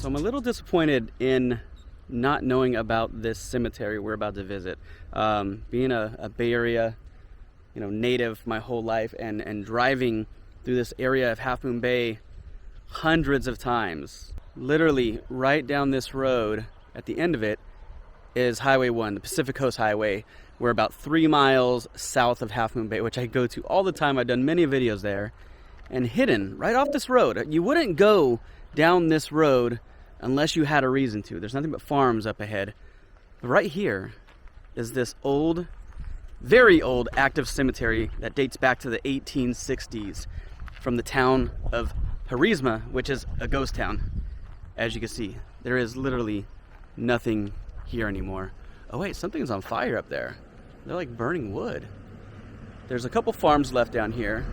I'm a little disappointed in not knowing about this cemetery we're about to visit. Being a Bay Area, native my whole life, and driving through this area of Half Moon Bay hundreds of times. Literally right down this road, at the end of it, is Highway 1, the Pacific Coast Highway. We're about 3 miles south of Half Moon Bay, which I go to all the time. I've done many videos there. And hidden right off this road, you wouldn't go down this road unless you had a reason to. There's nothing but farms up ahead. But right here is this old, very old active cemetery that dates back to the 1860s from the town of Purissima, which is a ghost town. As you can see, there is literally nothing here anymore. Oh wait, something's on fire up there. They're like burning wood. There's a couple farms left down here.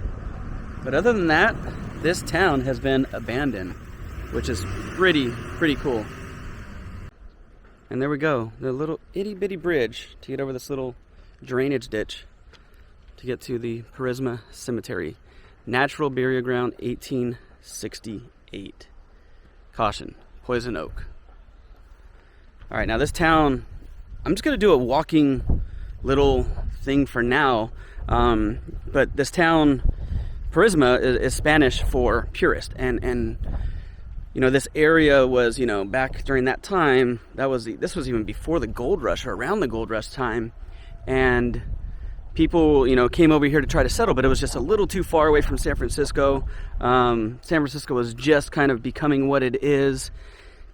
But other than that, this town has been abandoned, which is pretty cool. And there we go, the little itty bitty bridge to get over this little drainage ditch to get to the Purissima Cemetery. Natural burial ground, 1868. Caution, poison oak. All right, now this town, I'm just gonna do a walking little thing for now. But this town, Purissima, is Spanish for purist, and this area was, back during that time, this was even before the gold rush, or around the gold rush time, and people came over here to try to settle, but it was just a little too far away from San Francisco. San Francisco was just kind of becoming what it is,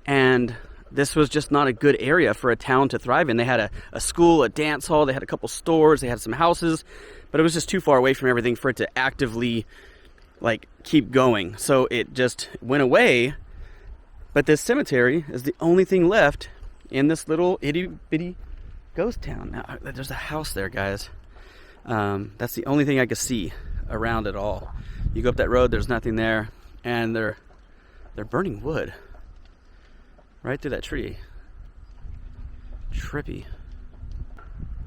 and this was just not a good area for a town to thrive in. They had a school, a dance hall, they had a couple stores, they had some houses, but it was just too far away from everything for it to actively keep going. So it just went away. But this cemetery is the only thing left in this little itty bitty ghost town. Now there's a house there, guys. That's the only thing I could see around it all. You go up that road, there's nothing there, and they're burning wood right through that tree. Trippy.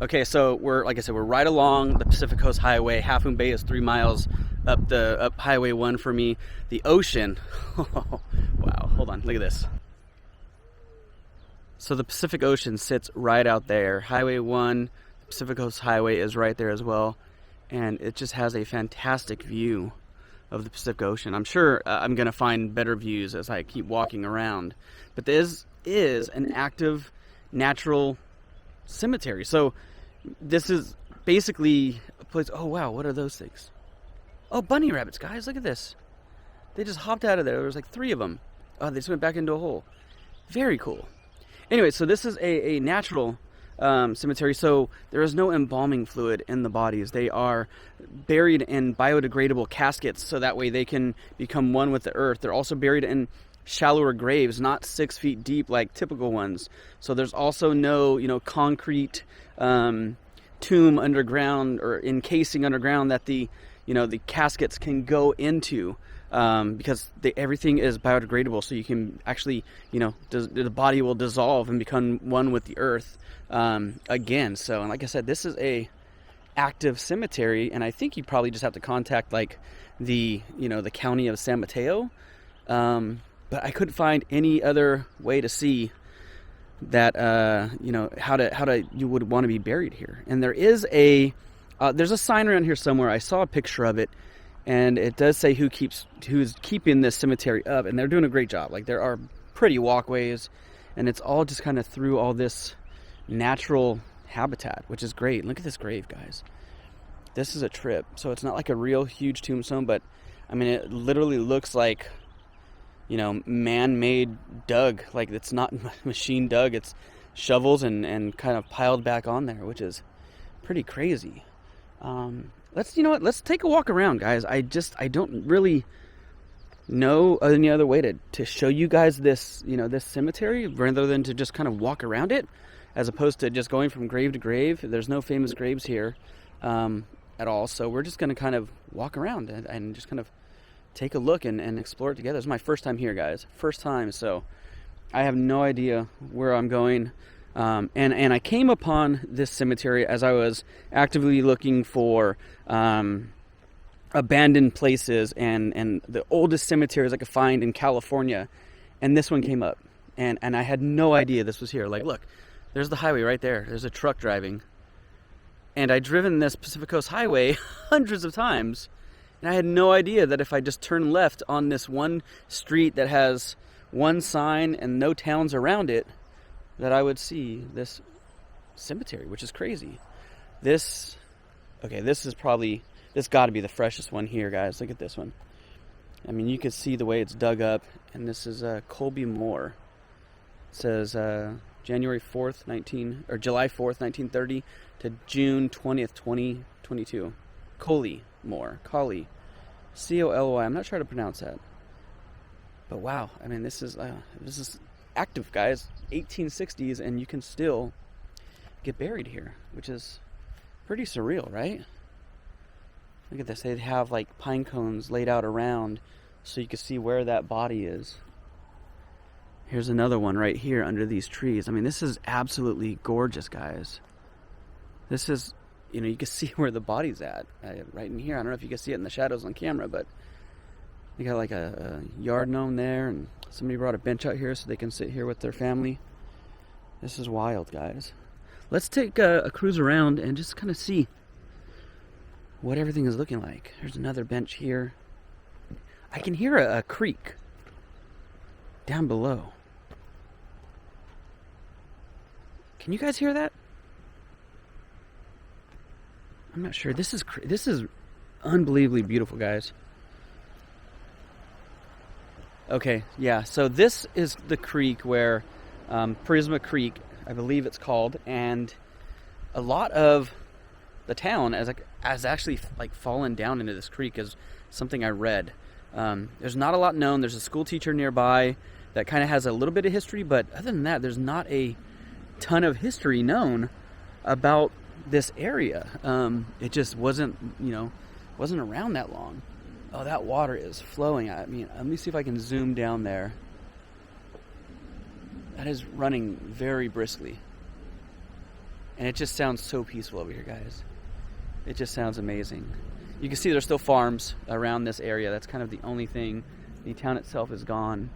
Okay, so we're right along the Pacific Coast Highway. Half Moon Bay is 3 miles up Highway 1 for me. The ocean, wow, hold on, look at this. So the Pacific Ocean sits right out there. Highway 1, the Pacific Coast Highway is right there as well. And it just has a fantastic view of the Pacific Ocean. I'm sure I'm gonna find better views as I keep walking around. But this is an active natural cemetery. So this is basically a place. Oh wow, what are those things? Oh, bunny rabbits, guys, look at this. They just hopped out of there. There was like 3 of them. Oh, they just went back into a hole. Very cool. Anyway, so this is a natural cemetery, so there is no embalming fluid in the bodies. They are buried in biodegradable caskets, so that way they can become one with the earth. They're also buried in shallower graves, not 6 feet deep like typical ones. So there's also no, concrete tomb underground or encasing underground that the caskets can go into, because everything is biodegradable. So you can actually, the body will dissolve and become one with the earth again. So, and like I said, this is a active cemetery, and I think you probably just have to contact the county of San Mateo. But I couldn't find any other way to see that, how you would want to be buried here. And there is there's a sign around here somewhere. I saw a picture of it, and it does say who's keeping this cemetery up, and they're doing a great job. There are pretty walkways, and it's all just kind of through all this natural habitat, which is great. Look at this grave, guys. This is a trip. So it's not like a real huge tombstone, but I mean, it literally looks like, man-made dug. It's not machine dug. It's shovels and kind of piled back on there, which is pretty crazy. Let's take a walk around, guys. I don't really know any other way to show you guys this, this cemetery, rather than to just kind of walk around it, as opposed to just going from grave to grave. There's no famous graves here at all, so we're just going to kind of walk around and just kind of take a look and explore it together. It's my first time here, guys. First time, so I have no idea where I'm going. And I came upon this cemetery as I was actively looking for abandoned places and the oldest cemeteries I could find in California. and this one came up, and I had no idea this was here. Like, look, there's the highway right there. There's a truck driving, and I'd driven this Pacific Coast Highway hundreds of times, and I had no idea that if I just turn left on this one street that has one sign and no towns around it, that I would see this cemetery, which is crazy. This got to be the freshest one here, guys. Look at this one. I mean, you can see the way it's dug up, and this is Colby Moore. It says July 4th, 1930 to June 20th, 2022. Coley Moore. Coley. C-O-L-O-I. I'm not sure how to pronounce that. But wow, I mean, this is active, guys. 1860s, and you can still get buried here, which is pretty surreal, right? Look at this. They'd have like pine cones laid out around so you can see where that body is. Here's another one right here under these trees. I mean, this is absolutely gorgeous, guys. This is, you can see where the body's at right in here. I don't know if you can see it in the shadows on camera, but you got like a yard gnome there, and somebody brought a bench out here so they can sit here with their family. This is wild, guys. Let's take a cruise around and just kind of see what everything is looking like. There's another bench here. I can hear a creek down below. Can you guys hear that? I'm not sure. This is unbelievably beautiful, guys. Okay, yeah. So this is the creek where Purissima Creek, I believe it's called, and a lot of the town has actually like fallen down into this creek, is something I read. There's not a lot known. There's a school teacher nearby that kind of has a little bit of history, but other than that, there's not a ton of history known about this area. It just wasn't around that long. Oh, that water is flowing. I mean, let me see if I can zoom down there. That is running very briskly. And it just sounds so peaceful over here, guys. It just sounds amazing. You can see there's still farms around this area. That's kind of the only thing. The town itself is gone.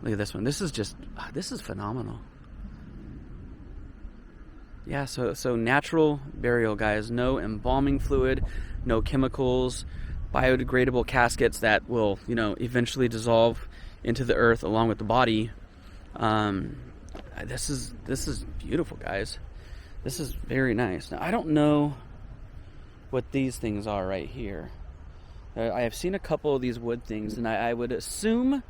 Look at this one. This is phenomenal. Yeah, so natural burial, guys. No embalming fluid, no chemicals, biodegradable caskets that will, eventually dissolve into the earth along with the body. This is beautiful, guys. This is very nice. Now, I don't know what these things are right here. I have seen a couple of these wood things, and I would assume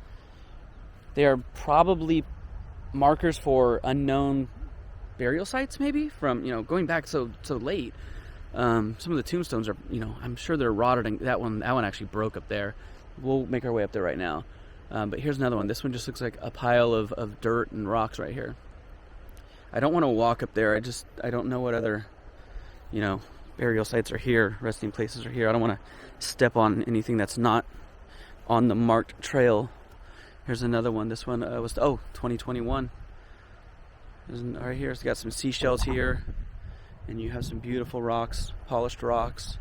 they are probably markers for unknown burial sites, maybe from going back so late. Some of the tombstones are, I'm sure they're rotted, and that one actually broke up there. We'll make our way up there right now. But here's another one. This one just looks like a pile of dirt and rocks right here. I don't want to walk up there. I don't know what other, burial sites are here, resting places are here. I don't want to step on anything that's not on the marked trail. Here's another one. This one was 2021. Right here, it's got some seashells here, and you have some beautiful rocks, polished rocks,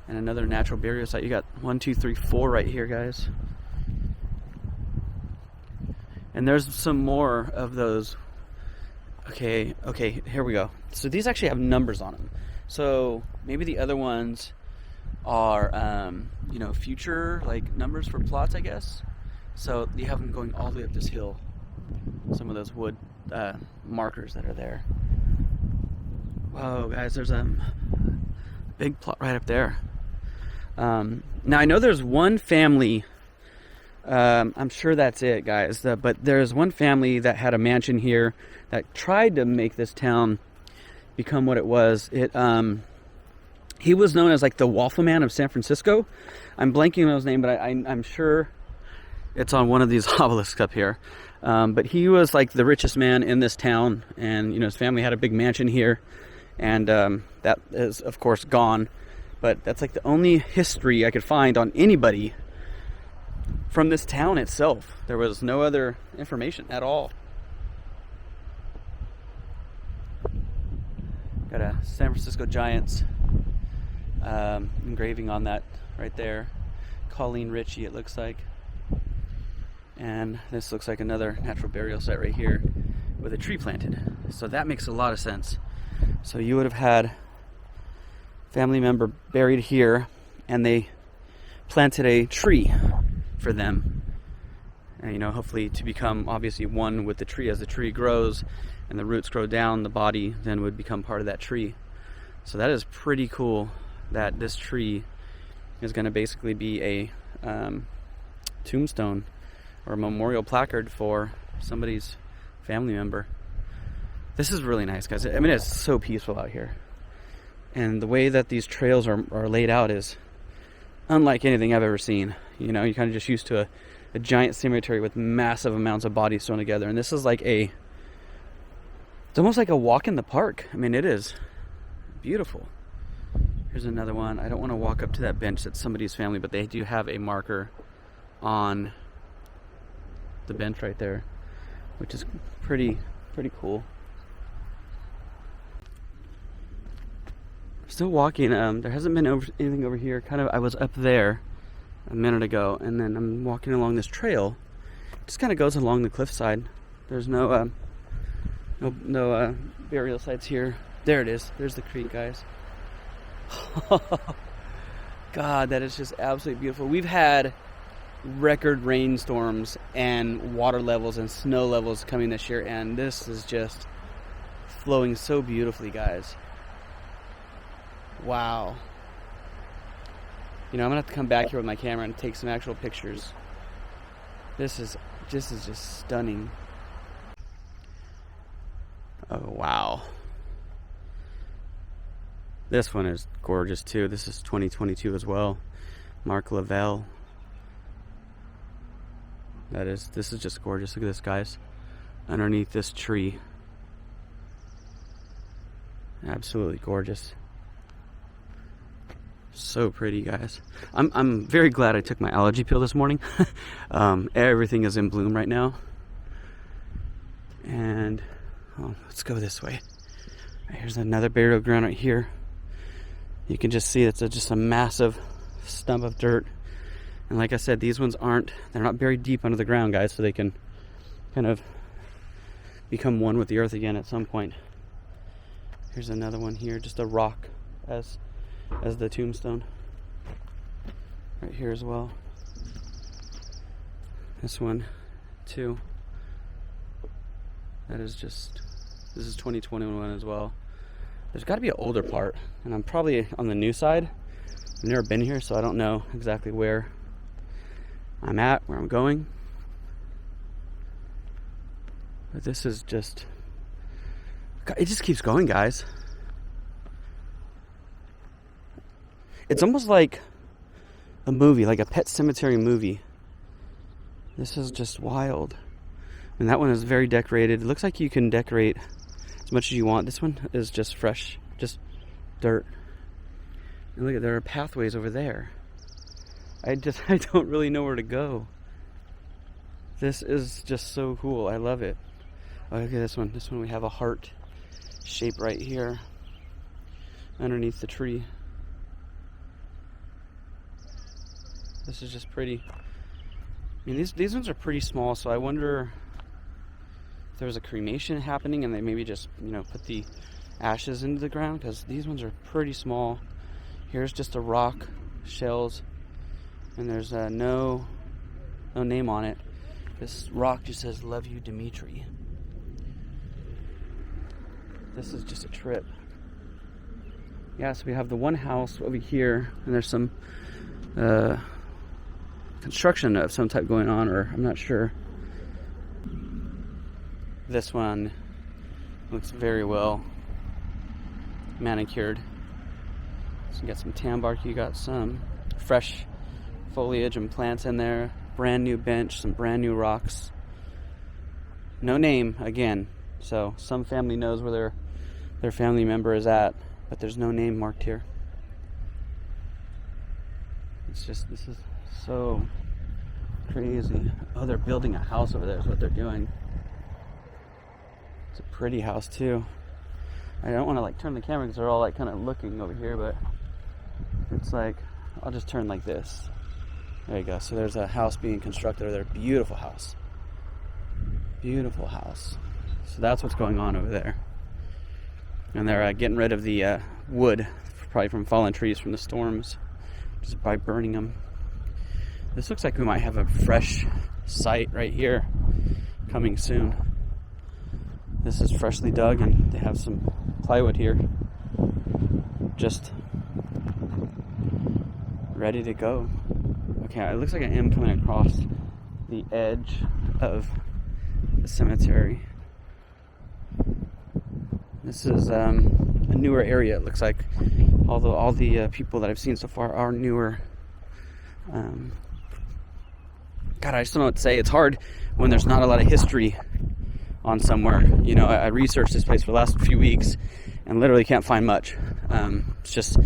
and another natural burial site. You got 1, 2, 3, 4 right here, guys. And there's some more of those. Okay, here we go. So these actually have numbers on them. So maybe the other ones are, future numbers for plots, I guess. So you have them going all the way up this hill. Some of those wood markers that are there. Whoa, guys, there's a big plot right up there. Now I know there's one family. I'm sure that's it, guys. But there's one family that had a mansion here that tried to make this town become what it was. He was known as the Waffle Man of San Francisco. I'm blanking on his name, but I'm sure it's on one of these obelisks up here. But he was the richest man in this town, and his family had a big mansion here, and that is of course gone. But that's the only history I could find on anybody from this town itself. There was no other information at all. Got a San Francisco Giants engraving on that right there. Colleen Ritchie, it looks like. And this looks like another natural burial site right here with a tree planted. So that makes a lot of sense. So you would have had family member buried here, and they planted a tree for them. And, you know, hopefully to become obviously one with the tree. As the tree grows and the roots grow down, the body then would become part of that tree. So that is pretty cool that this tree is going to basically be a tombstone or a memorial placard for somebody's family member. This is really nice, guys. I mean, it's so peaceful out here. And the way that these trails are laid out is unlike anything I've ever seen. You know, you're kind of just used to a giant cemetery with massive amounts of bodies thrown together. And this is like it's almost like a walk in the park. I mean, it is beautiful. Here's another one. I don't want to walk up to that bench that's somebody's family, but they do have a marker on the bench right there, which is pretty cool. Still walking. There hasn't been anything over here. I was up there a minute ago, and then I'm walking along this trail. It just kind of goes along the cliffside. There's no burial sites here. There it is. There's the creek, guys. God, that is just absolutely beautiful. We've had record rainstorms and water levels and snow levels coming this year, and this is just flowing so beautifully, guys. Wow. You know, I'm gonna have to come back here with my camera and take some actual pictures. This is just stunning. Oh, wow. This one is gorgeous too. This is 2022 as well. Mark Lavelle. This is just gorgeous. Look at this, guys. Underneath this tree. Absolutely gorgeous. So pretty, guys. I'm very glad I took my allergy pill this morning. Everything is in bloom right now. And let's go this way. Here's another burial ground right here. You can just see it's just a massive stump of dirt. And like I said, these ones they're not buried deep under the ground, guys, so they can kind of become one with the earth again at some point. Here's another one here, just a rock as the tombstone. Right here as well. This one too. This is 2021 as well. There's got to be an older part, and I'm probably on the new side. I've never been here, so I don't know exactly where I'm at, where I'm going. But this is just, it just keeps going, guys. It's almost like a movie, like a Pet Cemetery movie. This is just wild. And that one is very decorated. It looks like you can decorate as much as you want. This one is just fresh, just dirt. And look, there are pathways over there. I don't really know where to go. This is just so cool. I love it. Oh, look at this one. This one we have a heart shape right here underneath the tree. This is just pretty. I mean, these ones are pretty small, so I wonder if there was a cremation happening and they maybe just, you know, put the ashes into the ground, because these ones are pretty small. Here's just a rock, shells, and there's no name on it. This rock just says, "Love you, Dimitri." This is just a trip. Yeah, so we have the one house over here, and there's some construction of some type going on, or I'm not sure. This one looks very well manicured. So you got some tan bark, you got some fresh foliage and plants in there, brand new bench, some brand new rocks. No name again, so some family knows where their family member is at, but there's no name marked here. It's just, this is so crazy. Oh, they're building a house over there is what they're doing. It's a pretty house too. I don't want to like turn the camera because they're all like kind of looking over here, but it's like, I'll just turn like this. There you go. So there's a house being constructed over there. Beautiful house. Beautiful house. So that's what's going on over there. And they're getting rid of the wood, probably from fallen trees from the storms, just by burning them. This looks like we might have a fresh site right here coming soon. This is freshly dug, and they have some plywood here just ready to go. Okay, it looks like I am coming across the edge of the cemetery. This is a newer area, it looks like. Although all the people that I've seen so far are newer. God, I just don't know what to say. It's hard when there's not a lot of history on somewhere. You know, I researched this place for the last few weeks and literally can't find much. It's just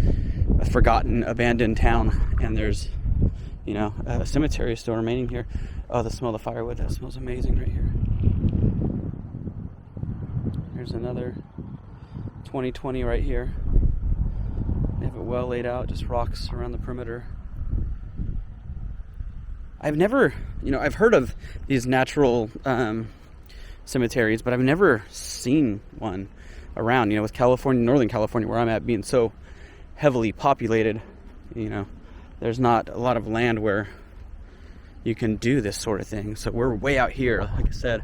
a forgotten, abandoned town, and there's, you know, a cemetery still remaining here. Oh, the smell of the firewood, that smells amazing right here. Here's another 2020 right here. They have it well laid out, just rocks around the perimeter. I've never, you know, I've heard of these natural cemeteries, but I've never seen one around. You know, with California, Northern California, where I'm at, being so heavily populated, you know, there's not a lot of land where you can do this sort of thing. So we're way out here. Like I said,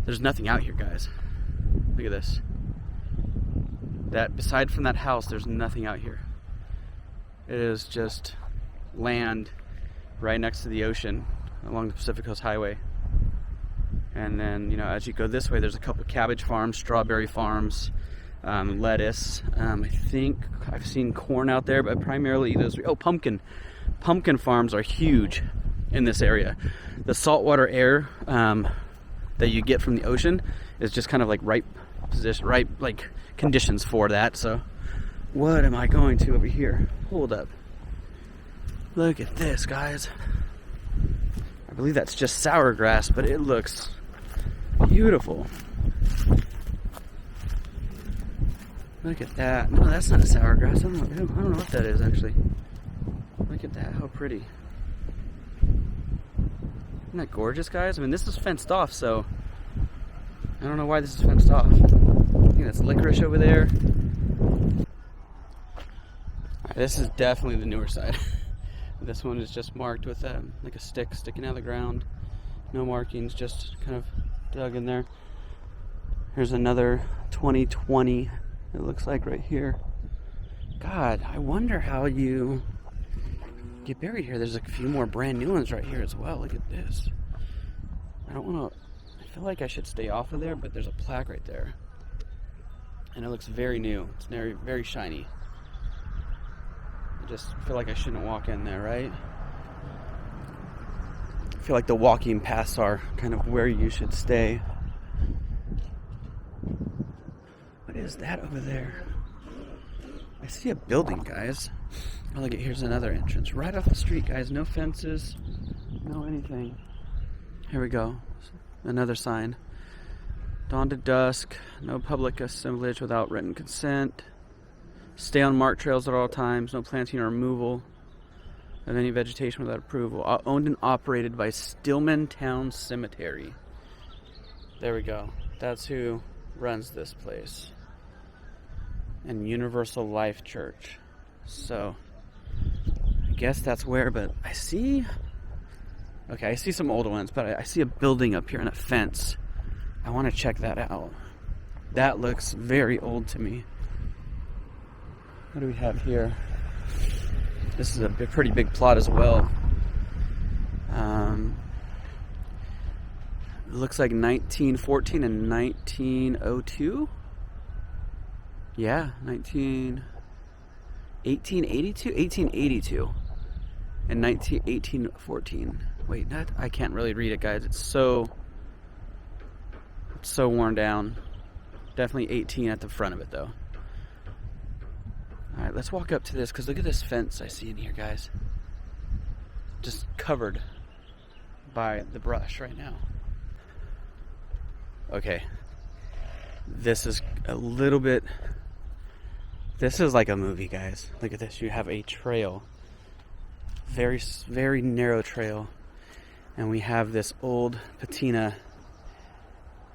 there's nothing out here, guys. Look at this. That, aside from that house, there's nothing out here. It is just land right next to the ocean along the Pacific Coast Highway. And then, you know, as you go this way, there's a couple cabbage farms, strawberry farms, lettuce. I think I've seen corn out there, but primarily those. Oh, pumpkin. Pumpkin farms are huge in this area. The saltwater air that you get from the ocean is just kind of like ripe like conditions for that. So, what am I going to over here? Hold up. Look at this, guys. I believe that's just sour grass, but it looks beautiful. Look at that. No, that's not sour grass. I don't know what that is, actually. Look at that. How pretty. Isn't that gorgeous, guys? I mean, this is fenced off, so I don't know why this is fenced off. I think that's licorice over there. Alright, this is definitely the newer side. This one is just marked with like a stick sticking out of the ground. No markings, just kind of dug in there. Here's another 2020, it looks like right here. God, I wonder how you get buried here. There's a few more brand new ones right here as well. Look at this. I don't want to, I feel like I should stay off of there, but there's a plaque right there. And it looks very new. It's very, very shiny. I just feel like I shouldn't walk in there, right? I feel like the walking paths are kind of where you should stay. What is that over there? I see a building, guys. Oh, look, here's another entrance. Right off the street, guys. No fences, no anything. Here we go. Another sign. Dawn to dusk. No public assemblage without written consent. Stay on marked trails at all times. No planting or removal of any vegetation without approval. Owned and operated by Stillman Town Cemetery. There we go. That's who runs this place. And Universal Life Church. So, I guess that's where, but I see... Okay, I see some old ones, but I see a building up here and a fence. I want to check that out. That looks very old to me. What do we have here? This is a pretty big plot as well. It looks like 1914 and 1902. Yeah, 1882 and 1814. Wait, I can't really read it, guys. It's so worn down. Definitely 18 at the front of it, though. Alright, let's walk up to this, because look at this fence I see in here, guys. Just covered by the brush right now. Okay. This is a little bit... This is like a movie, guys. Look at this. You have a trail. very narrow trail, and we have this old patina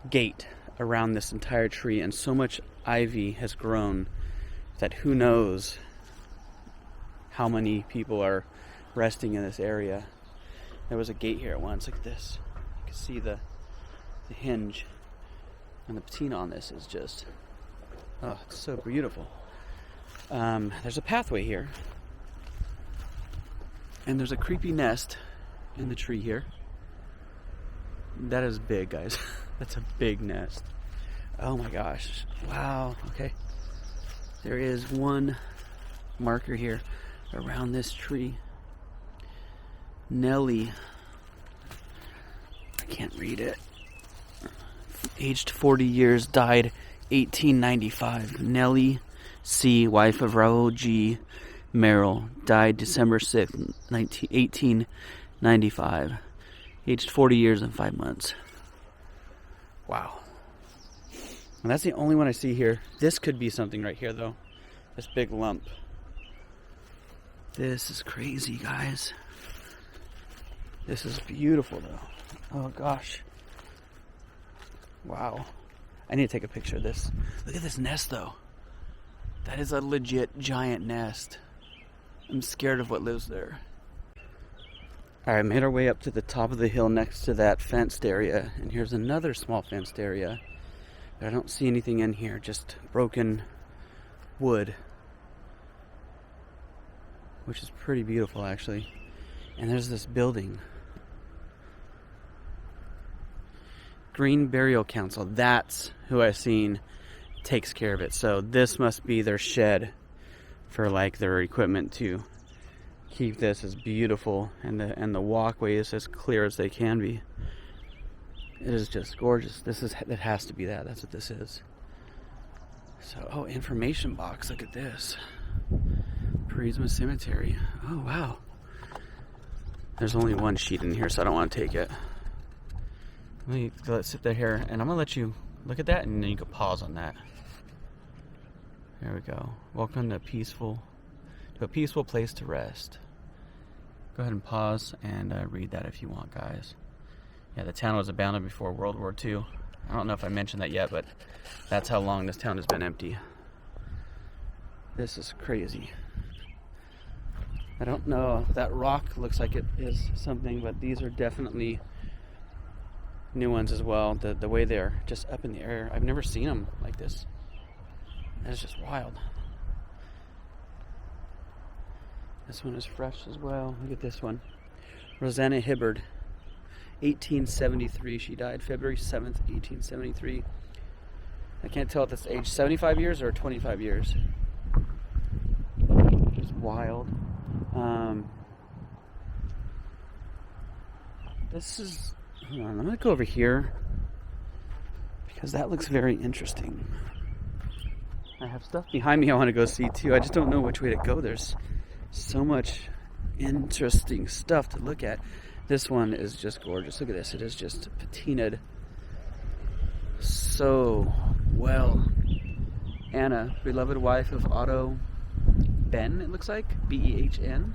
gate around this entire tree, and so much ivy has grown that who knows how many people are resting in this area. There was a gate here at once. Look at this. You can see the hinge, and the patina on this is just, oh, it's so beautiful. There's a pathway here, and there's a creepy nest in the tree here. That is big, guys. That's a big nest. Oh my gosh. Wow. Okay. There is one marker here around this tree. Nellie. I can't read it. Aged 40 years, died 1895. Nellie C., wife of Raoul G. Merrill, died December 6th, 1895. Aged 40 years and 5 months. Wow. And that's the only one I see here. This could be something right here, though. This big lump. This is crazy, guys. This is beautiful, though. Oh, gosh. Wow. I need to take a picture of this. Look at this nest, though. That is a legit giant nest. I'm scared of what lives there. Alright, made our way up to the top of the hill next to that fenced area. And here's another small fenced area. But I don't see anything in here, just broken wood. Which is pretty beautiful, actually. And there's this building. Green Burial Council. That's who I've seen takes care of it. So this must be their shed for like their equipment to keep this as beautiful, and the walkway is as clear as they can be. It is just gorgeous. It has to be that. That's what this is. So, oh, information box. Look at this. Purissima Cemetery. Oh, wow. There's only one sheet in here, so I don't want to take it. Let's sit there here, and I'm going to let you look at that, and then you can pause on that. There we go. Welcome to a peaceful place to rest. Go ahead and pause and read that if you want, guys. Yeah, the town was abandoned before World War II. I don't know if I mentioned that yet, but that's how long this town has been empty. This is crazy. I don't know. That rock looks like it is something, but these are definitely new ones as well. The way they're just up in the air. I've never seen them like this. That's just wild. This one is fresh as well. Look at this one. Rosanna Hibbard, 1873. She died February 7th, 1873. I can't tell if that's age 75 years or 25 years. It's wild. This is... Hold on, I'm going to go over here because that looks very interesting. I have stuff behind me I want to go see too. I just don't know which way to go. There's so much interesting stuff to look at. This one is just gorgeous. Look at this. It is just patinaed so well. Anna, beloved wife of Otto Ben, it looks like. B-E-H-N.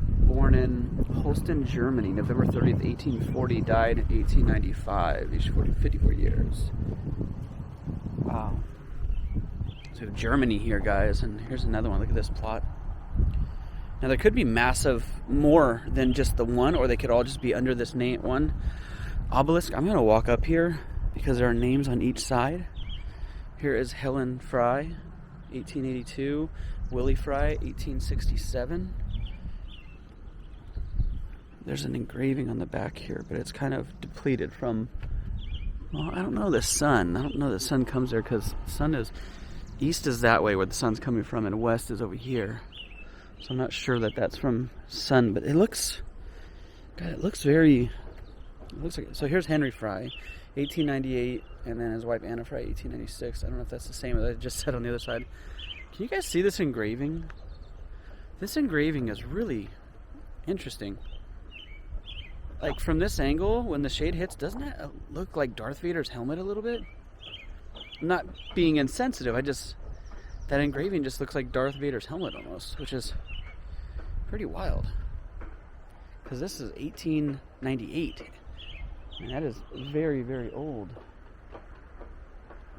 Born in Holsten, Germany, November 30th, 1840. Died in 1895. Aged 54 years. Wow. So we have Germany here, guys. And here's another one. Look at this plot. Now, there could be massive more than just the one, or they could all just be under this one obelisk. I'm going to walk up here because there are names on each side. Here is Helen Fry, 1882. Willie Fry, 1867. There's an engraving on the back here, but it's kind of depleted from, well, I don't know, the sun. I don't know the sun comes there because the sun is, east is that way where the sun's coming from, and west is over here. So I'm not sure that that's from sun, but it looks, God, it looks very, it looks like, so here's Henry Fry, 1898, and then his wife Anna Fry, 1896. I don't know if that's the same as I just said on the other side. Can you guys see this engraving? This engraving is really interesting. Like from this angle, when the shade hits, doesn't it look like Darth Vader's helmet a little bit? I'm not being insensitive, that engraving just looks like Darth Vader's helmet almost, which is pretty wild. because this is 1898. And that is very, very old.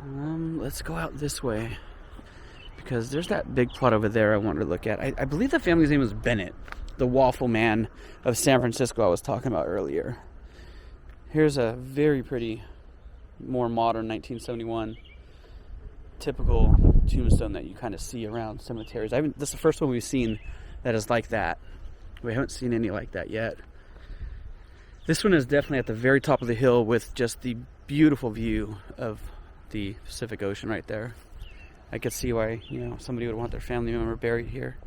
Let's go out this way, because there's that big plot over there I wanted to look at. I believe the family's name was Bennett, the waffle man of San Francisco I was talking about earlier. Here's a very pretty, more modern 1971 typical tombstone that you kind of see around cemeteries. This is the first one we've seen that is like that. We haven't seen any like that yet. This one is definitely at the very top of the hill with just the beautiful view of the Pacific Ocean right there. I could see why, somebody would want their family member buried here.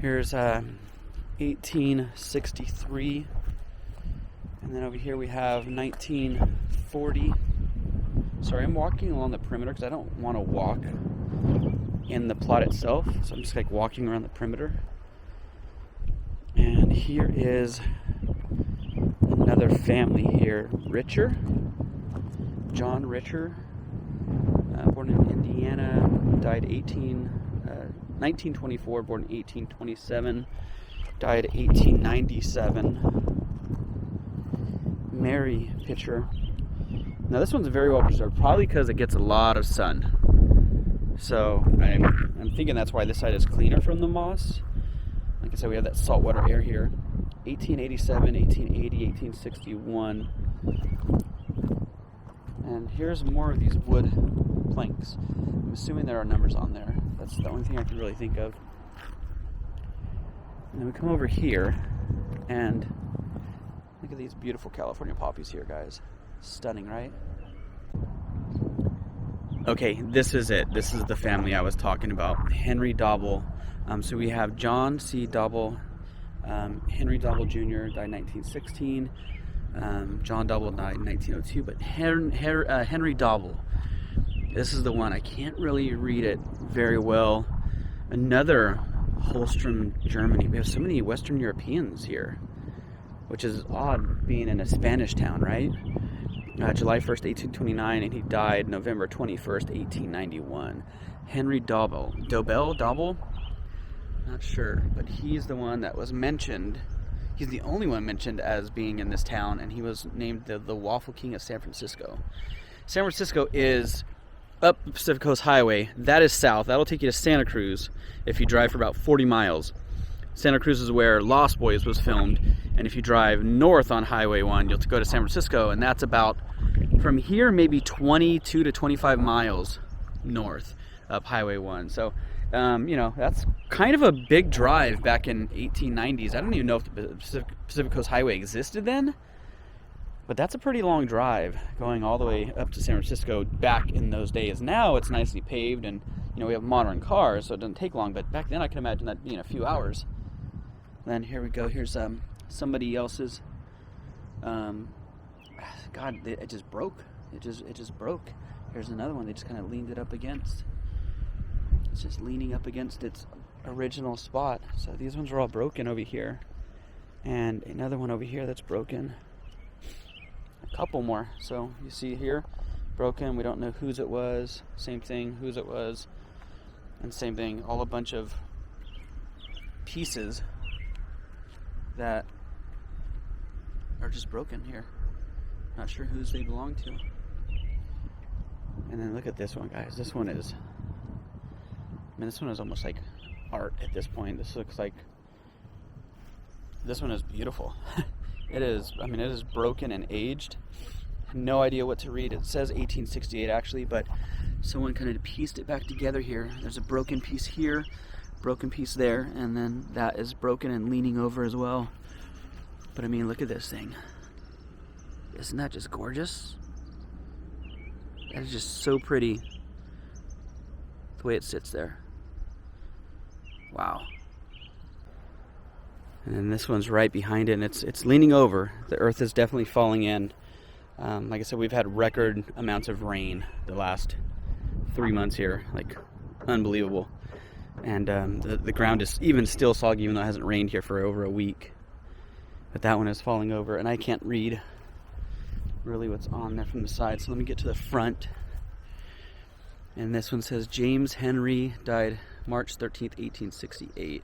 Here's 1863. And then over here we have 1940. Sorry, I'm walking along the perimeter because I don't want to walk in the plot itself. So I'm just like walking around the perimeter. And here is another family here. Richer. John Richer. Born in Indiana. Died 1924. Born 1827. Died 1897. Mary picture. Now this one's very well preserved, probably because it gets a lot of sun. So I'm thinking that's why this side is cleaner from the moss. Like I said, we have that saltwater air here. 1887, 1880, 1861. And here's more of these wood planks. I'm assuming there are numbers on there. That's the only thing I can really think of. And then we come over here, and look at these beautiful California poppies here, guys. Stunning, right? Okay, this is it. This is the family I was talking about. Henry Dauble. So we have John C. Dauble, Henry Dauble Jr. died 1916. John Dauble died in 1902. But Henry Dauble, this is the one. I can't really read it very well. Another Holstrom, Germany. We have so many Western Europeans here, which is odd being in a Spanish town, right? July 1st, 1829, and he died November 21st, 1891. Henry Dauble. Dauble? Not sure, but he's the one that was mentioned. He's the only one mentioned as being in this town, and he was named the Waffle King of San Francisco. San Francisco is up the Pacific Coast Highway. That is south. That'll take you to Santa Cruz if you drive for about 40 miles. Santa Cruz is where Lost Boys was filmed, and if you drive north on Highway 1, you'll go to San Francisco, and that's about, from here, maybe 22 to 25 miles north up Highway 1. So, that's kind of a big drive back in 1890s. I don't even know if the Pacific Coast Highway existed then, but that's a pretty long drive going all the way up to San Francisco back in those days. Now it's nicely paved, and we have modern cars, so it doesn't take long, but back then I can imagine that being a few hours. Then here we go. Here's somebody else's. God, it just broke. It just broke. Here's another one. They just kind of leaned it up against. It's just leaning up against its original spot. So these ones are all broken over here, and another one over here that's broken. A couple more. So you see here, broken. We don't know whose it was. Same thing, whose it was, and same thing. All a bunch of pieces that are just broken here. Not sure whose they belong to. And then look at this one, guys. This one is almost like art at this point. This one is beautiful. It is broken and aged. No idea what to read. It says 1868 actually, but someone kind of pieced it back together here. There's a broken piece here, broken piece there, and then that is broken and leaning over as well. But look at this thing. Isn't that just gorgeous? That is just so pretty, the way it sits there. Wow. And then this one's right behind it, and it's leaning over. The earth is definitely falling in. Like I said, we've had record amounts of rain the last 3 months here, like unbelievable. And the ground is even still soggy, even though it hasn't rained here for over a week. But that one is falling over, and I can't read really what's on there from the side. So let me get to the front. And this one says James Henry died March 13th, 1868.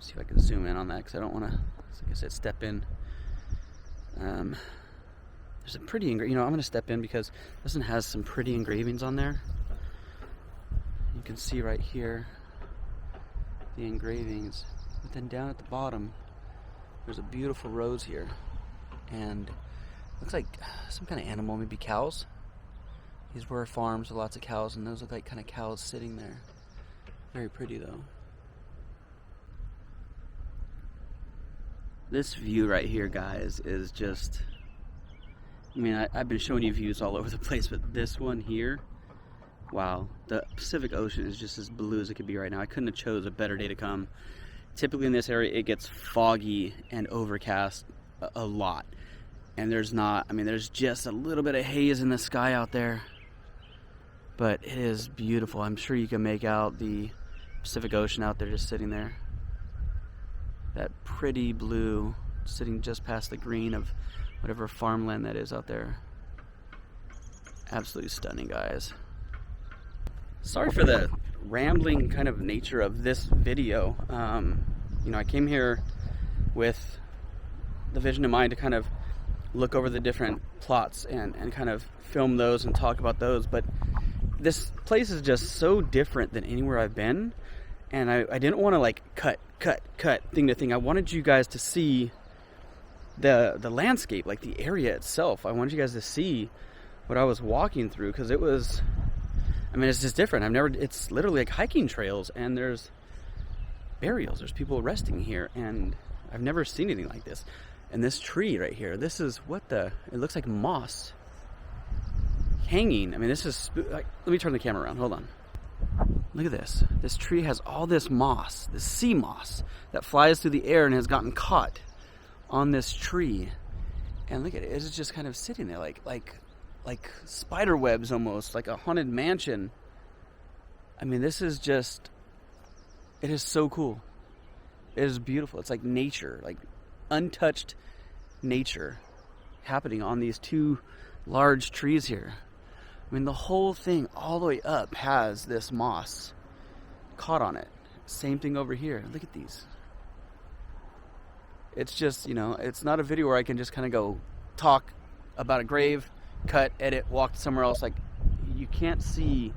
See if I can zoom in on that, because I don't want to So like I said, step in. There's a pretty I'm going to step in because this one has some pretty engravings on there. You can see right here the engravings, but then down at the bottom there's a beautiful rose here, and looks like some kind of animal, maybe cows. These were farms with lots of cows, and those look like kind of cows sitting there. Very pretty though. This view right here, guys, is just, I mean, I've been showing you views all over the place, but this one here, wow. The Pacific Ocean is just as blue as it could be right now. I couldn't have chose a better day to come. Typically in this area, it gets foggy and overcast a lot. And there's not, I mean, there's just a little bit of haze in the sky out there. But it is beautiful. I'm sure you can make out the Pacific Ocean out there just sitting there. That pretty blue sitting just past the green of whatever farmland that is out there. Absolutely stunning, guys. Sorry for the rambling kind of nature of this video. I came here with the vision in mind to kind of look over the different plots and kind of film those and talk about those, but this place is just so different than anywhere I've been, and I didn't want to like cut thing to thing. I wanted you guys to see the landscape, like the area itself. I wanted you guys to see what I was walking through, because it was, I mean, it's just different. It's literally like hiking trails, and there's burials, there's people resting here, and I've never seen anything like this. And this tree right here, this is it looks like moss hanging. I mean, this is, let me turn the camera around, hold on. Look at this. This tree has all this moss, this sea moss that flies through the air and has gotten caught on this tree. And look at it, it's just kind of sitting there like spider webs almost, like a haunted mansion. I mean, this is just, it is so cool. It is beautiful. It's like nature, like untouched nature happening on these two large trees here. I mean, the whole thing all the way up has this moss caught on it. Same thing over here. Look at these. It's just, it's not a video where I can just kind of go talk about a grave, cut, edit, walk somewhere else. Like, you can't see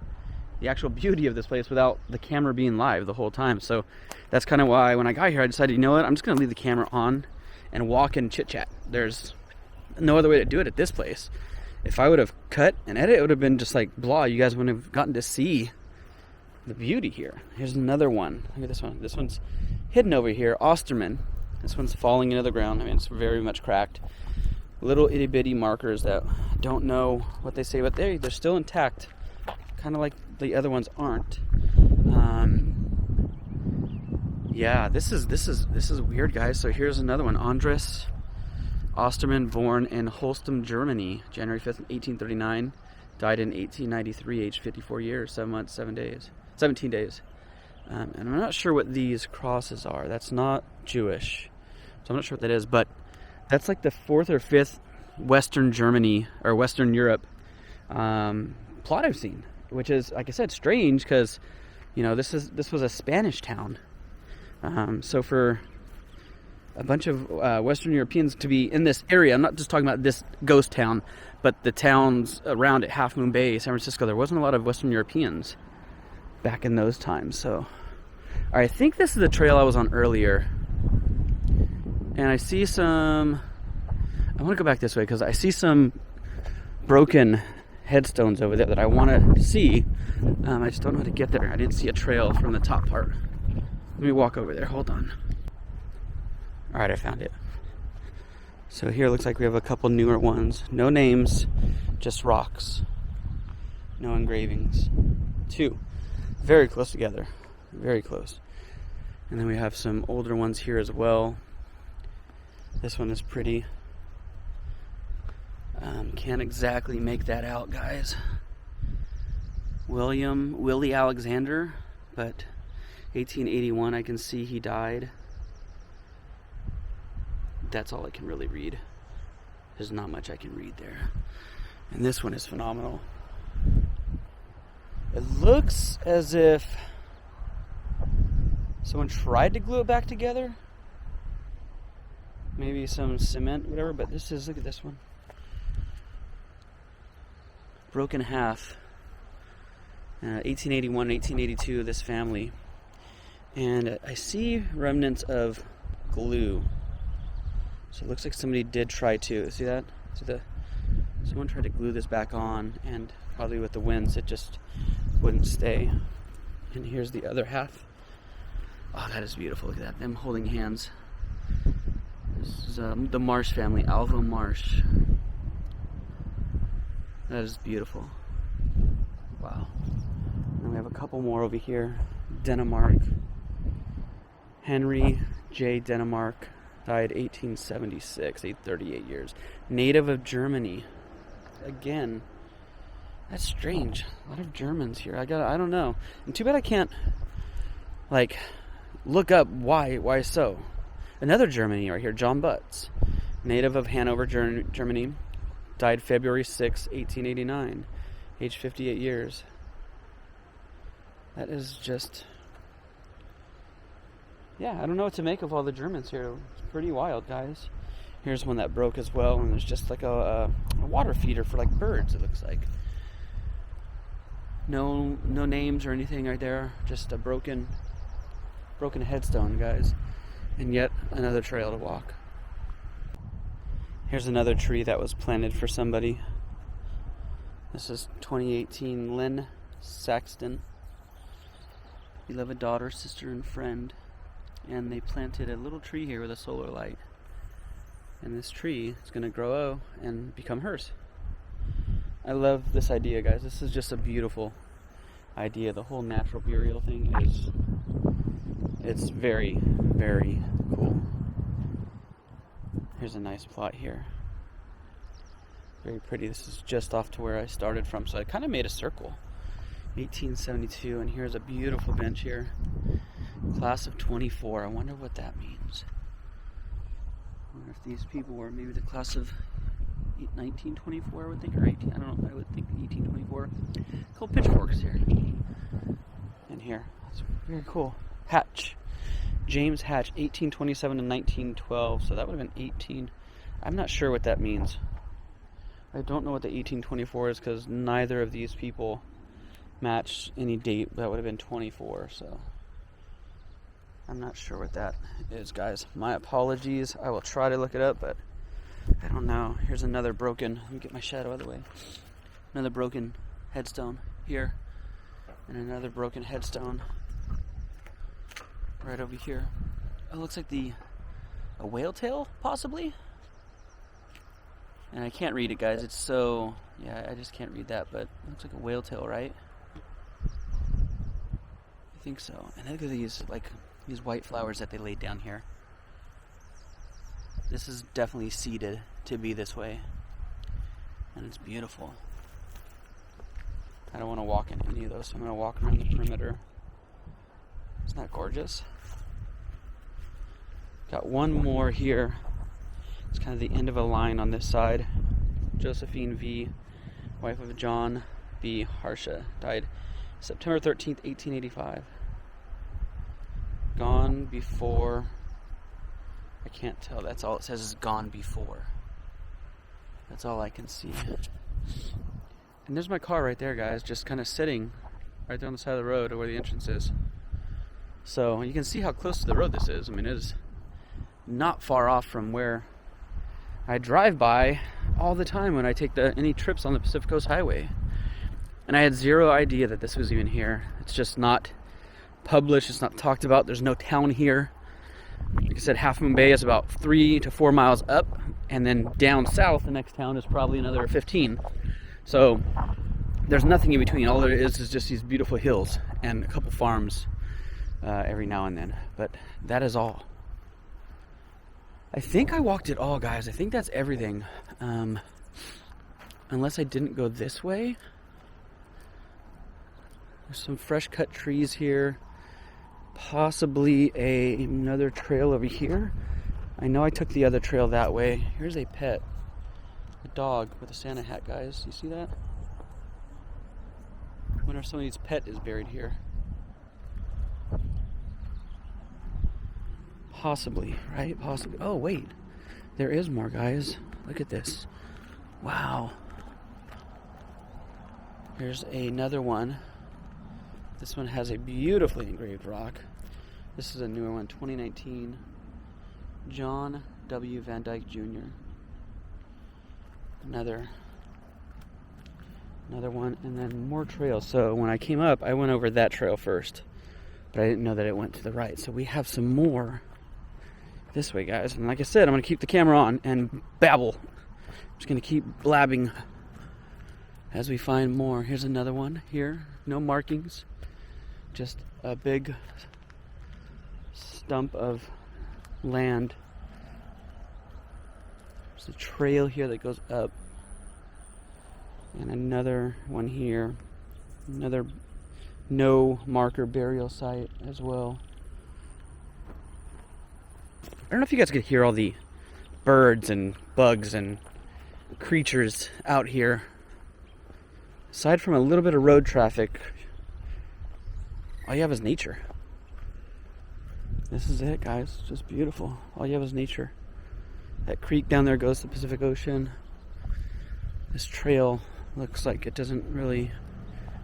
the actual beauty of this place without the camera being live the whole time. So that's kind of why when I got here, I decided, you know what, I'm just going to leave the camera on and walk and chit chat. There's no other way to do it at this place. If I would have cut and edit, it would have been just like blah. You guys wouldn't have gotten to see the beauty here. Here's another one. Look at this one. This one's hidden over here. Osterman. This one's falling into the ground. I mean, it's very much cracked. Little itty bitty markers that I don't know what they say, but they're still intact. Kind of like the other ones aren't. Yeah, this is weird, guys. So here's another one. Andres Osterman, born in Holstum, Germany, January 5th, 1839. Died in 1893, aged 54 years, 7 months, 17 days. And I'm not sure what these crosses are. That's not Jewish. So I'm not sure what that is, but that's like the 4th or 5th Western Germany, or Western Europe plot I've seen. Which is, like I said, strange, because, this was a Spanish town. So for a bunch of Western Europeans to be in this area, I'm not just talking about this ghost town, but the towns around it, Half Moon Bay, San Francisco, there wasn't a lot of Western Europeans back in those times. So, all right, I think this is the trail I was on earlier. And I see I want to go back this way because I see some broken headstones over there that I want to see. I just don't know how to get there. I didn't see a trail from the top part. Let me walk over there. Hold on. All right, I found it. So here it looks like we have a couple newer ones. No names, just rocks. No engravings. Two. Very close together. Very close. And then we have some older ones here as well. This one is pretty. Can't exactly make that out, guys. Willie Alexander, but 1881, I can see he died. That's all I can really read. There's not much I can read there. And this one is phenomenal. It looks as if someone tried to glue it back together. maybe some cement, whatever, but this is, look at this one. Broken half. 1881, 1882, this family. And I see remnants of glue. So it looks like somebody did try to, see that? Someone tried to glue this back on, and probably with the winds it just wouldn't stay. And here's the other half. Oh, that is beautiful. Look at that, them holding hands. This is the Marsh family, Alva Marsh. That is beautiful. Wow. And we have a couple more over here. Denmark. Henry J. Denmark died 1876, 38 years. Native of Germany. Again, that's strange. A lot of Germans here. I don't know. And too bad I can't, like, look up why so. Another Germany right here, John Butts. Native of Hanover, Germany. Died February 6, 1889. Age 58 years. That is just... yeah, I don't know what to make of all the Germans here. It's pretty wild, guys. Here's one that broke as well, and there's just like a water feeder for like birds, it looks like. No names or anything right there. Just a broken headstone, guys. And yet another trail to walk. Here's another tree that was planted for somebody. This is 2018 Lynn Saxton. Beloved daughter, sister, and friend. And they planted a little tree here with a solar light. And this tree is going to grow and become hers. I love this idea, guys. This is just a beautiful idea. The whole natural burial thing it's very, very cool. Here's a nice plot here. Very pretty. This is just off to where I started from, so I kind of made a circle. 1872, and here's a beautiful bench here. Class of 24. I wonder what that means. I wonder if these people were maybe the class of 1924, I would think, or 18. I don't know. I would think 1824. Cool pitchforks here. And here. It's very cool. Hatch. James Hatch, 1827 to 1912. So that would have been 18. I'm not sure what that means. I don't know what the 1824 is because neither of these people match any date. That would have been 24. So I'm not sure what that is, guys. My apologies. I will try to look it up, but I don't know. Here's another broken. Let me get my shadow out of the way. Another broken headstone here, and another broken headstone right over here. It looks like a whale tail, possibly. And I can't read it, guys. It's so, yeah, I just can't read that, but it looks like a whale tail, right? I think so. And look at these white flowers that they laid down here. This is definitely seeded to be this way. And it's beautiful. I don't want to walk in any of those, so I'm going to walk around the perimeter. Isn't that gorgeous? Got one more here. It's kind of the end of a line on this side. Josephine V., wife of John B. Harsha, died September 13th, 1885. Gone before. I can't tell. That's all it says is gone before. That's all I can see. And there's my car right there, guys, just kind of sitting right there on the side of the road where the entrance is. So you can see how close to the road this is. I mean, it is not far off from where I drive by all the time when I take any trips on the Pacific Coast Highway. And I had zero idea that this was even here. It's just not published. It's not talked about. There's no town here. Like I said, Half Moon Bay is about 3 to 4 miles up, and then down south, the next town is probably another 15. So there's nothing in between. All there is just these beautiful hills and a couple farms every now and then. But that is all. I think I walked it all, guys. I think that's everything. Unless I didn't go this way. There's some fresh cut trees here. Possibly another trail over here. I know I took the other trail that way. Here's a pet. A dog with a Santa hat, guys. You see that? I wonder if somebody's pet is buried here. Possibly, right? Possibly. Oh, wait. There is more, guys. Look at this. Wow. Here's another one. This one has a beautifully engraved rock. This is a newer one, 2019. John W. Van Dyke Jr. Another one, and then more trails. So when I came up, I went over that trail first, but I didn't know that it went to the right. So we have some more this way, guys. And like I said, I'm going to keep the camera on and babble. I'm just going to keep blabbing as we find more. Here's another one here. No markings. Just a big stump of land. There's a trail here that goes up. And another one here. Another no marker burial site as well. I don't know if you guys could hear all the birds and bugs and creatures out here. Aside from a little bit of road traffic, all you have is nature. This is it, guys. It's just beautiful. All you have is nature. That creek down there goes to the Pacific Ocean. This trail looks like it doesn't really...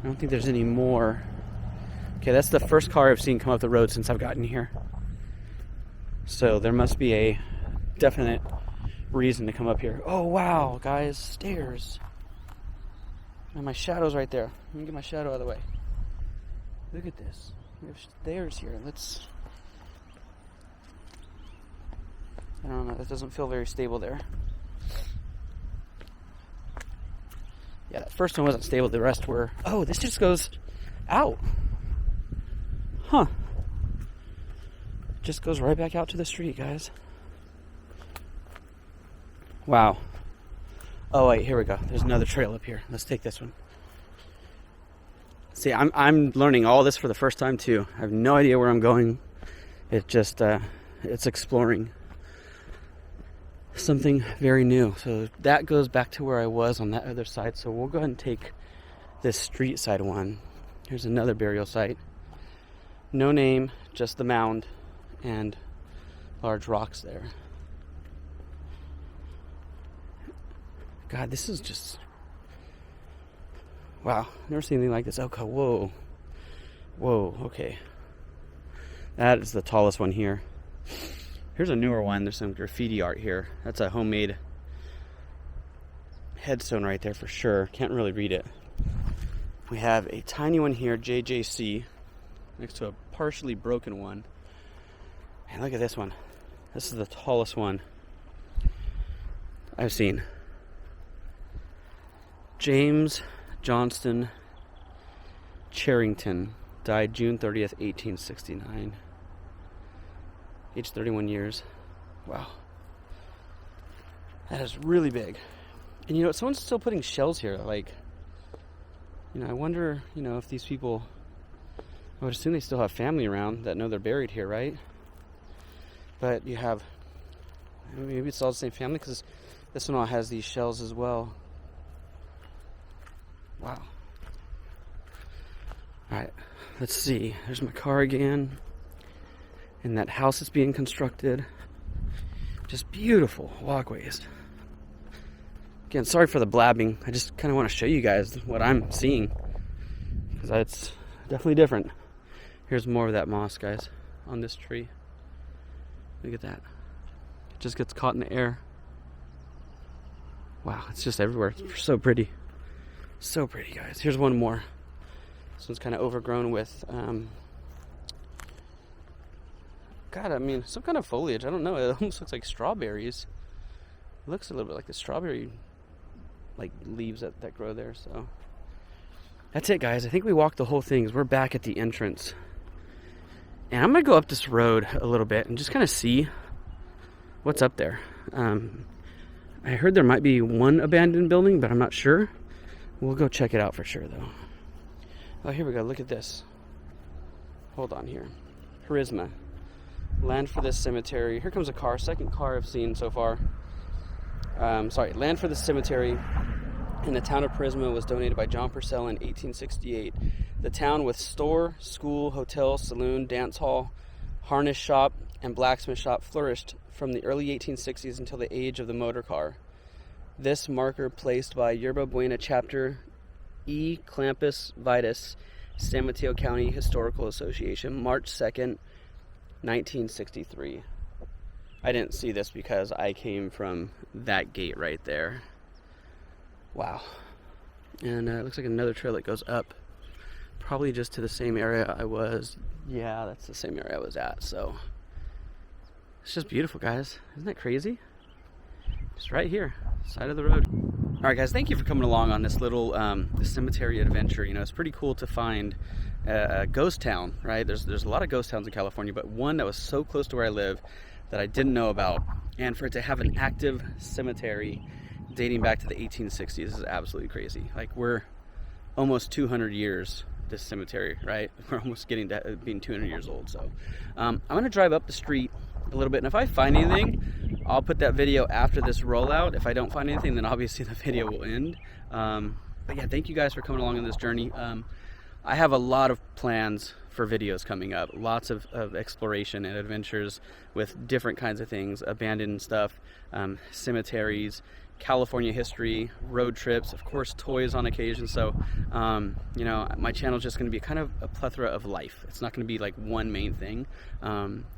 I don't think there's any more. Okay, that's the first car I've seen come up the road since I've gotten here. So there must be a definite reason to come up here. Oh, wow, guys. Stairs. And my shadow's right there. Let me get my shadow out of the way. Look at this. We have stairs here. Let's... I don't know. That doesn't feel very stable there. Yeah, that first one wasn't stable. The rest were... Oh, this just goes out. Huh. Just goes right back out to the street, guys. Wow. Oh, wait. Here we go. There's another trail up here. Let's take this one. See, I'm learning all this for the first time too. I have no idea where I'm going. It just it's exploring something very new. So that goes back to where I was on that other side. So we'll go ahead and take this street side one. Here's another burial site. No name, just the mound and large rocks there. God, this is just... Wow, never seen anything like this. Okay, whoa. Whoa, okay. That is the tallest one here. Here's a newer one. There's some graffiti art here. That's a homemade headstone right there for sure. Can't really read it. We have a tiny one here, JJC, next to a partially broken one. And look at this one. This is the tallest one I've seen. James Johnston Charrington died June 30th, 1869. Age 31 years. Wow. That is really big. And you know, someone's still putting shells here. Like, you know, I wonder, you know, if these people, I would assume they still have family around that know they're buried here, right? But you have, maybe it's all the same family because this one all has these shells as well. Wow. Alright, let's see. There's my car again. And that house is being constructed. Just beautiful walkways. Again, sorry for the blabbing. I just kind of want to show you guys what I'm seeing. Because it's definitely different. Here's more of that moss, guys, on this tree. Look at that. It just gets caught in the air. Wow, it's just everywhere. It's so pretty. So pretty, guys. Here's one more. This one's kind of overgrown with, God, I mean, some kind of foliage. I don't know. It almost looks like strawberries. It looks a little bit like the strawberry, like, leaves that grow there. So that's it, guys. I think we walked the whole thing. We're back at the entrance. And I'm going to go up this road a little bit and just kind of see what's up there. I heard there might be one abandoned building, but I'm not sure. We'll go check it out for sure, though. Oh, here we go. Look at this. Hold on here. Purissima. Land for this cemetery. Here comes a car. Second car I've seen so far. Land for this cemetery in the town of Purissima was donated by John Purcell in 1868. The town with store, school, hotel, saloon, dance hall, harness shop, and blacksmith shop flourished from the early 1860s until the age of the motor car. This marker placed by Yerba Buena Chapter E. Clampus Vitus, San Mateo County Historical Association, March 2nd, 1963. I didn't see this because I came from that gate right there. Wow. And it looks like another trail that goes up, probably just to the same area I was. Yeah, that's the same area I was at. So it's just beautiful, guys. Isn't that crazy? Just right here, side of the road. All right, guys, thank you for coming along on this little cemetery adventure. You know, it's pretty cool to find a ghost town, right? There's a lot of ghost towns in California, but one that was so close to where I live that I didn't know about. And for it to have an active cemetery dating back to the 1860s is absolutely crazy. Like, we're almost 200 years, this cemetery, right? We're almost getting to being 200 years old. So I'm gonna drive up the street a little bit, and if I find anything, I'll put that video after this rollout. If I don't find anything, then obviously the video will end. But yeah, thank you guys for coming along on this journey. I have a lot of plans for videos coming up, lots of exploration and adventures with different kinds of things, abandoned stuff, cemeteries, California history, road trips, of course toys on occasion. So you know, my channel is just going to be kind of a plethora of life. It's not going to be like one main thing.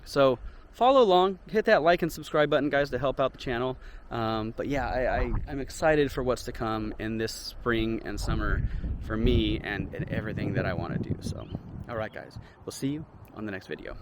So follow along, hit that like and subscribe button, guys, to help out the channel. But yeah, I'm excited for what's to come in this spring and summer for me and everything that I want to do. So all right, guys, we'll see you on the next video.